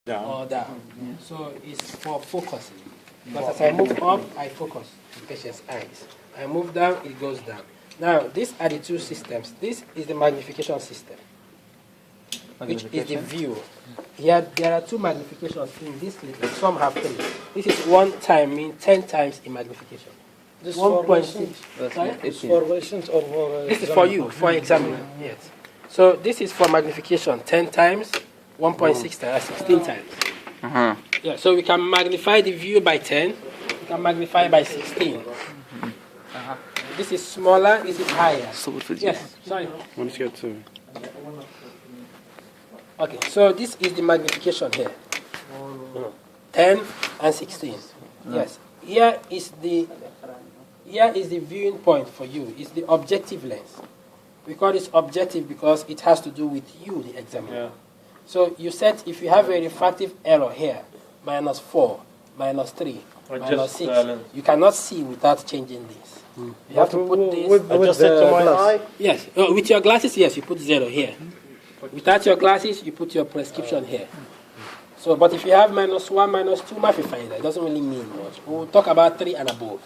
or down. So it's for focusing. But as I move up, I focus the patient's eyes. I move down, it goes down. Now, these are the two systems. This is the magnification system, which is the view. Here, there are two magnifications in this slit. Some have three. This is 1 time, means 10 times in magnification. This 1.6. is for patients or for This is for you, for examiner. Yes. So this is for magnification, 10 times, 1.6 times, 16 times. Yeah. So we can magnify the view by 10. We can magnify by 16. This is smaller. This is higher. Yes. Sorry. Okay. So this is the magnification here. 10 and 16. Yes. Here is the viewing point for you. It's the objective lens. We call this objective because it has to do with you, the examiner. Yeah. So you said if you have a refractive error here, -4, -3, -6, you cannot see without changing this. You have to put this. With the eye? Yes. With your glasses, yes, you put 0 here. Without your glasses, you put your prescription here. So, but if you have -1, -2, magnifier, it doesn't really mean much. We'll talk about 3 and above.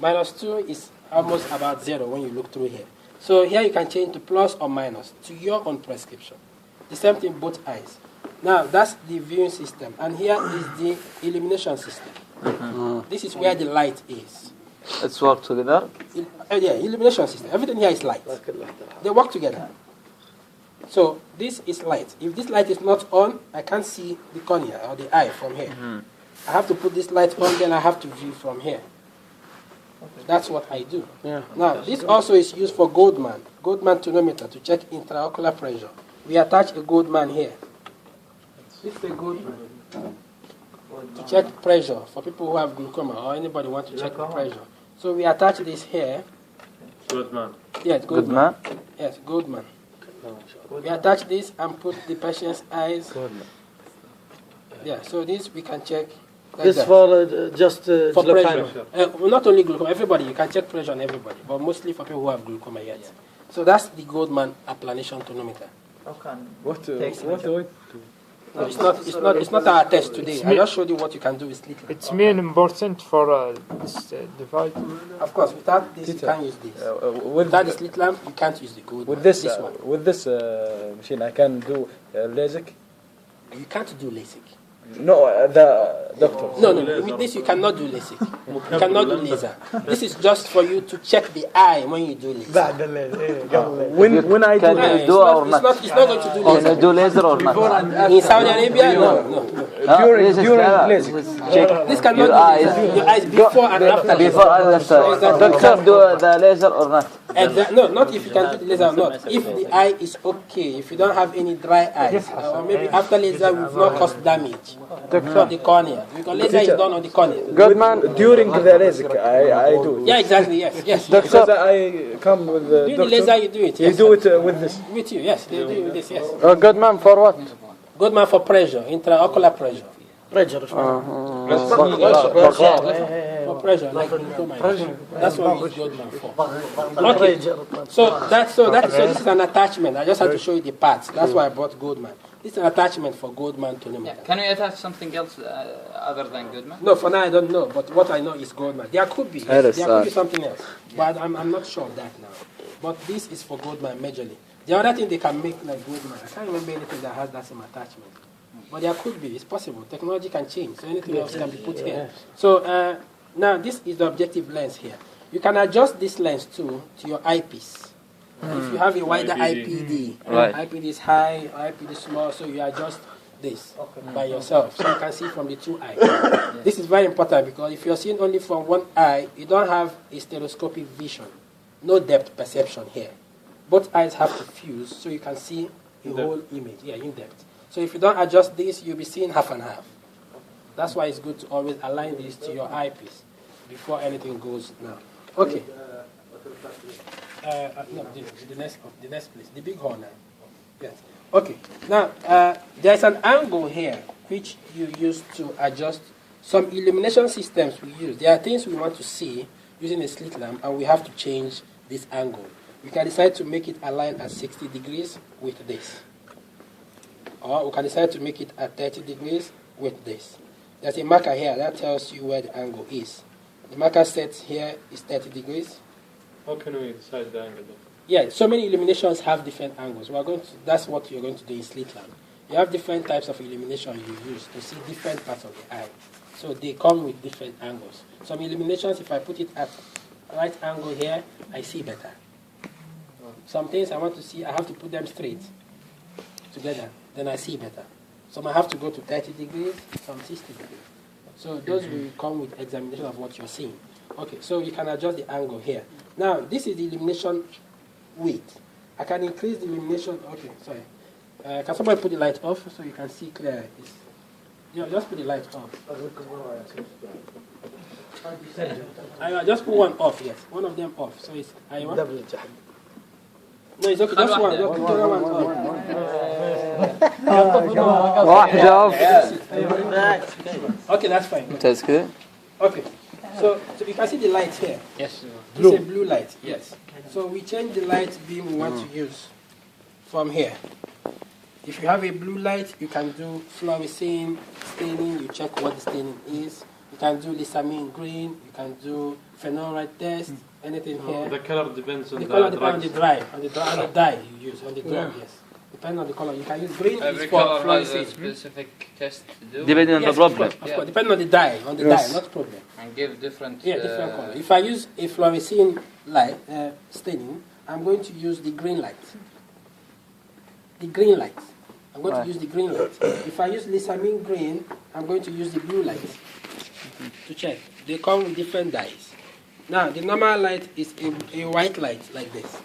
-2 is almost about 0 when you look through here. So here you can change to plus or minus to your own prescription. The same thing both eyes. Now that's the viewing system, and here is the illumination system. This is where the light is. It's work together? Yeah, illumination system. Everything here is light. They work together. So this is light. If this light is not on, I can't see the cornea or the eye from here. I have to put this light on, then I have to view from here. That's what I do. Yeah. Now, this also is used for Goldman tonometer to check intraocular pressure. We attach a Goldman here. This is a Goldman to check pressure for people who have glaucoma or anybody want to check the pressure. So we attach this here. Goldman. Yes, Goldman. Yes, Goldman. We attach this and put the patient's eyes. Yeah, so this we can check. Like this that. for just for pressure. Well, not only glaucoma, everybody. You can check pressure on everybody, but mostly for people who have glaucoma yet. So that's the Goldman applanation tonometer. No, it's not our test today. I just showed you what you can do with slit lamp. It's main important for this device. Of course, without this you can't use this. Without the slit lamp, you can't use the Goldman. With this one. With this machine, I can do LASIK. You can't do LASIK. No, the doctor. No. With this, you cannot do LASIK. You cannot do laser. This is just for you to check the eye when you do laser. When I do laser, it's not going to do laser. Do laser or not? In Saudi Arabia, no. During LASIK. This cannot do laser. Your eyes before and after. Before and after. Doctor, do the laser or not? No, not if you can do the laser or not. If the eye is okay, if you don't have any dry eyes, or maybe after laser we've not caused damage for the cornea. Because laser is done on the cornea. Goodman, during the LASIK, I do. Yeah, exactly, yes. Because I come with the during doctor. the laser you do it. Yes, you do it with this. With you, yes. They do it with this, yes. Goodman for what? Goodman for pressure, intraocular pressure. Pressure. For pressure, like glaucoma. That's what we use Goldman for. Okay. So this is an attachment. I just had to show you the parts. That's why I bought Goldman. This is an attachment for Goldman tonometer. Yeah. Can we attach something else other than Goldman? No, for now I don't know. But what I know is Goldman. There could be something else, but I'm not sure of that now. But this is for Goldman majorly. The other thing they can make like Goldman, I can't remember anything that has that same attachment. But there could be. It's possible. Technology can change, so anything else can be put here. So now this is the objective lens here. You can adjust this lens too to your eyepiece. If you have a wider IPD, IPD is high, IPD is small, so you adjust this by yourself, so you can see from the two eyes. This is very important because if you're seeing only from one eye, you don't have a stereoscopic vision, no depth perception here. Both eyes have to fuse, so you can see the whole image, in depth. So if you don't adjust this, you'll be seeing half and half. That's why it's good to always align this to your eyepiece before anything goes now. Okay. No, the next place, the big horn now. Yes. Okay. Now, there's an angle here which you use to adjust some illumination systems we use. There are things we want to see using a slit lamp, and we have to change this angle. We can decide to make it align at 60 degrees with this. Or we can decide to make it at 30 degrees with this. There's a marker here that tells you where the angle is. The marker set here is 30 degrees. How can we decide the angle? Yeah, so many illuminations have different angles. That's what you're going to do in slit lamp. You have different types of illumination you use to see different parts of the eye. So they come with different angles. Some illuminations, if I put it at right angle here, I see better. Some things I want to see, I have to put them straight together, then I see better. Some I have to go to 30 degrees, some 60 degrees. So those will come with examination of what you're seeing. Okay, so you can adjust the angle here. Now, this is the illumination width. I can increase the illumination. Okay, sorry. Can somebody put the light off so you can see clear? Just put the light off. Just put one off, yes. One of them off. So it's no, it's okay. Just one. Just put the other one off. واحدة off. Okay, that's fine. ممتاز كذا. Okay. So you can see the light here. Yes. It's a blue light. Yes. So we change the light beam we want to use from here. If you have a blue light, you can do fluorescent staining. You check what the staining is. You can do lissamine green. You can do phenolite test. Anything here. The color depends on the color depends on the dye you use on the drug. Yes. Depending on the color, you can use green. Every color has a specific test to do. Depending on the problem. Of course, depending on the dye, not problem. And give different. Different color. If I use a fluorescent light staining, I'm going to use the green light. The green light. I'm going to use the green light. If I use lissamine green, I'm going to use the blue light to check. They come with different dyes. Now, the normal light is a white light like this.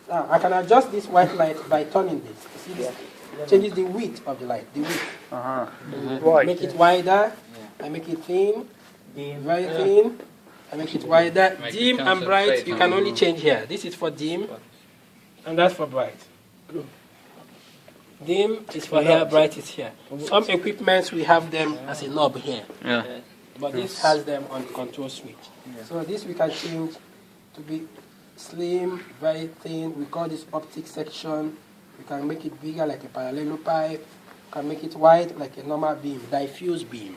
Now, I can adjust this white light by turning this. You see this? Changes the width of the light. The width. Make it wider. I make it thin. Very thin. I make it wider. Dim and bright, you can only change here. This is for dim, and that's for bright. Dim is for here, bright is here. Some equipments, we have them as a knob here. Yeah. But this has them on the control switch. So this we can change to be slim, very thin. We call this optic section. We can make it bigger like a parallelopipe. We can make it wide like a normal beam, diffuse beam.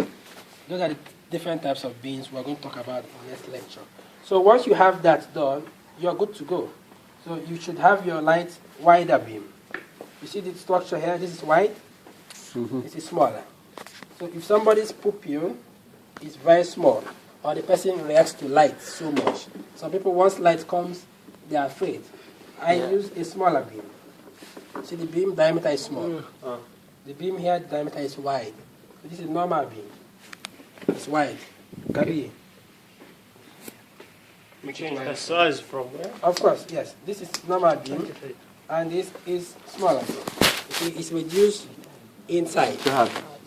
Those are the different types of beams we're going to talk about in the next lecture. So once you have that done, you're good to go. So you should have your light wider beam. You see the structure here? This is wide. This is smaller. So if somebody's pupil is very small, or the person reacts to light so much. Some people, once light comes, they are afraid. I use a smaller beam. See, the beam diameter is small. The beam here, the diameter is wide. So this is normal beam. It's wide. Gabi. We change the size from where? Of course, yes. This is normal beam, and this is smaller beam. You see, it's reduced inside.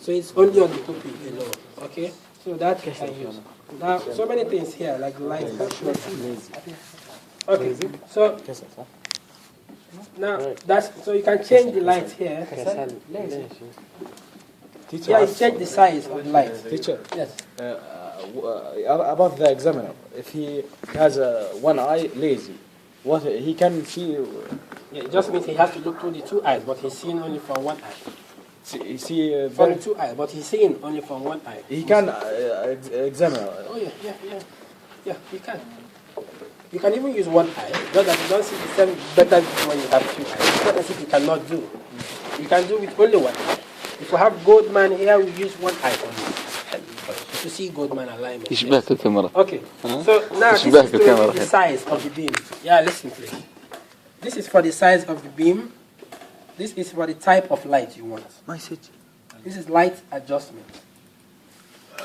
So it's only on the pupil alone. Okay? So that you can use. Now, so many things here, like light. Okay, so now so you can change the light here. Teacher, Yeah, you change the size of the light. Teacher, Yes. about the examiner, if he has one eye lazy, what he can see? Yeah, it just means he has to look through the two eyes, but he's seeing only from one eye. See, From the two eyes, but he's seeing only from one eye. he can examine. Oh yeah, you can. You can even use one eye. Just that you don't see the same better when you have two eyes. It's not as if you cannot do. You can do with only one eye. If we have Goldman here, we use one eye only to see Goldman alignment. يشبهك الكاميرا. Okay, so now this is the size of the beam. Yeah, listen please. This is for the size of the beam. This is for the type of light you want. This is light adjustment.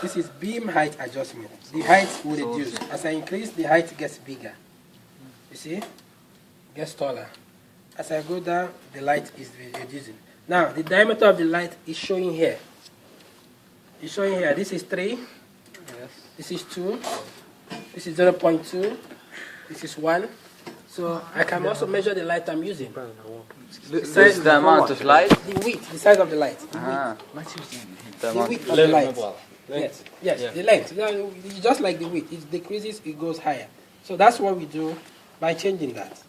This is beam height adjustment. The height will reduce. As I increase, the height gets bigger. You see? Gets taller. As I go down, the light is reducing. Now, the diameter of the light is showing here. It's showing here. This is 3. Yes. This is 2. This is 0.2. This is 1. So I can also measure the light I'm using. This is the amount of light? The width, the size of the light. The width of the light. Yes, the length. Just like the width. It decreases, it goes higher. So that's what we do by changing that.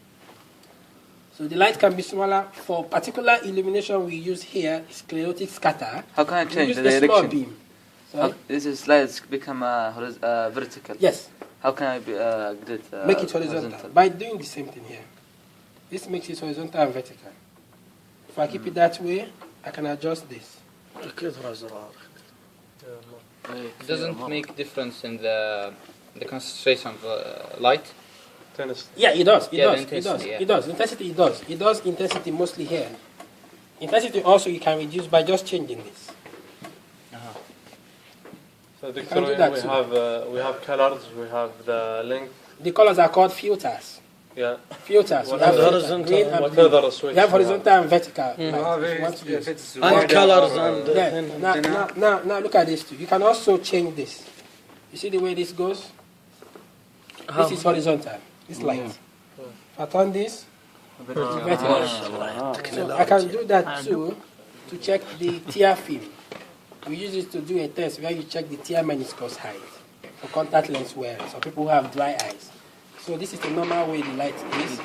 So the light can be smaller. For particular illumination we use here, sclerotic scatter. How can I We change use the a small direction? beam. Sorry? This is lights become vertical. Yes, How can I get it make it horizontal. By doing the same thing here. This makes it horizontal and vertical. If I keep it that way, I can adjust this. It doesn't make difference in the concentration of light. Yeah, it does. It Yeah, does. the It does. intensity, yeah. It does. Intensity, it does. It does intensity mostly here. Intensity also you can reduce by just changing this. So can do Dr. that we too. have colors, we have the length. The colors are called filters. Yeah. Filters. What We have other- horizontal, green and What blue. other switch? We have horizontal and vertical. light, if you want to use. And colors and Then, now look at this too. You can also change this. You see the way this goes? This is horizontal. This light. If I turn this, it's vertical. So I can do that too to check the tear film. We use it to do a test where you check the tear meniscus height for contact lens wearers or people who have dry eyes. So this is the normal way the light is.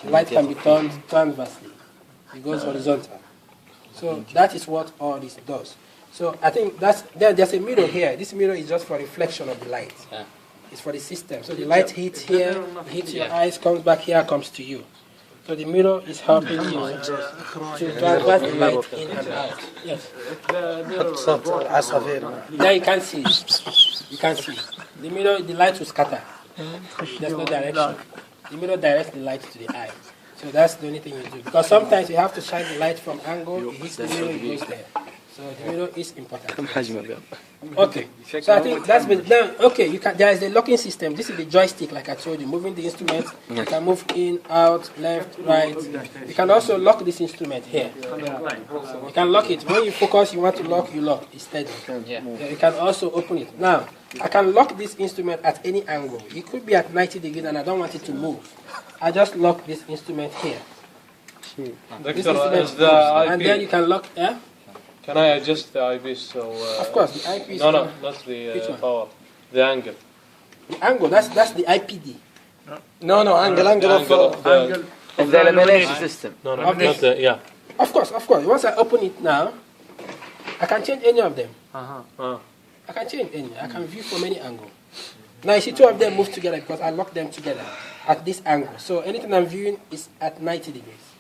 The light can be turned transversely. It goes horizontal. So that is what all this does. So I think there's a mirror here. This mirror is just for reflection of the light. Yeah. It's for the system. So the light hits here, hits your eyes, comes back here, comes to you. So the mirror is helping you to transfer the light in and out. Yes. Now you can't see it. You can't see it. The mirror, the light will scatter. There's no direction. The mirror directs the light to the eye. So that's the only thing you do. Because sometimes you have to shine the light from angle, it hits the mirror, it goes there. So the mirror is important. Okay. So I think that's been now. Okay, there is a locking system. This is the joystick, like I told you, moving the instrument. You can move in, out, left, right. You can also lock this instrument here. You can lock it. When you focus, you want to lock, you lock. It's steady. Yeah. You can also open it. Now, I can lock this instrument at any angle. It could be at 90 degrees and I don't want it to move. I just lock this instrument here. This Doctor, instrument is the IP, and then you can lock, yeah? can I adjust the eyepiece so... Of course, the eyepiece. No, not Which the one? power. The angle. The angle, that's the IPD. no, angle of the... of the illumination system. No, Of not this. the... Yeah. Of course. Once I open it now, I can change any of them. Ah. I can change any. I can view from any angle. Now you see two of them move together because I lock them together at this angle. So anything I'm viewing is at 90 degrees.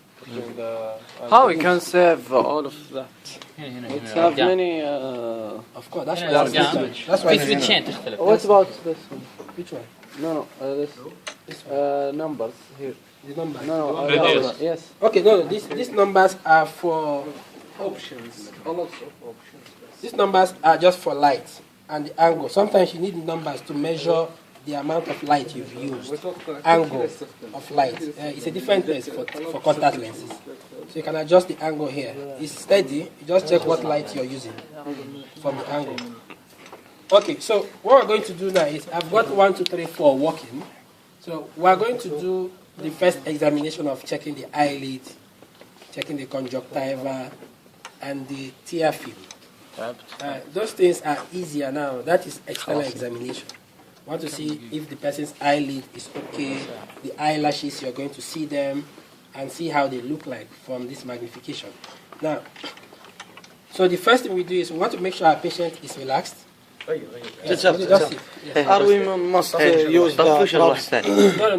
How we can save all of that? It's Have many. Of course, that's why Yeah. it's Yeah. switch. That's why في it's سويتشين تختلف. What about this one? Which one? No, this This one. numbers here. The number. No, Radius. yes. Okay, no, these numbers are for options. These numbers are just for light and the angle. Sometimes you need the numbers to measure the amount of light you've used. Angle of light. It's a different test for contact lenses. So you can adjust the angle here. It's steady. You just check what light you're using from the angle. Okay, so what we're going to do now is I've got 1, 2, 3, 4 working. So we're going to do the first examination of checking the eyelid, checking the conjunctiva, and the tear film. Those things are easier now. That is external examination. Want to see if the person's eyelid is okay, the eyelashes, you're going to see them and see how they look like from this magnification. Now, so the first thing we do is we want to make sure our patient is relaxed. Yes, Are we must use the طفش الواحد ثاني. No.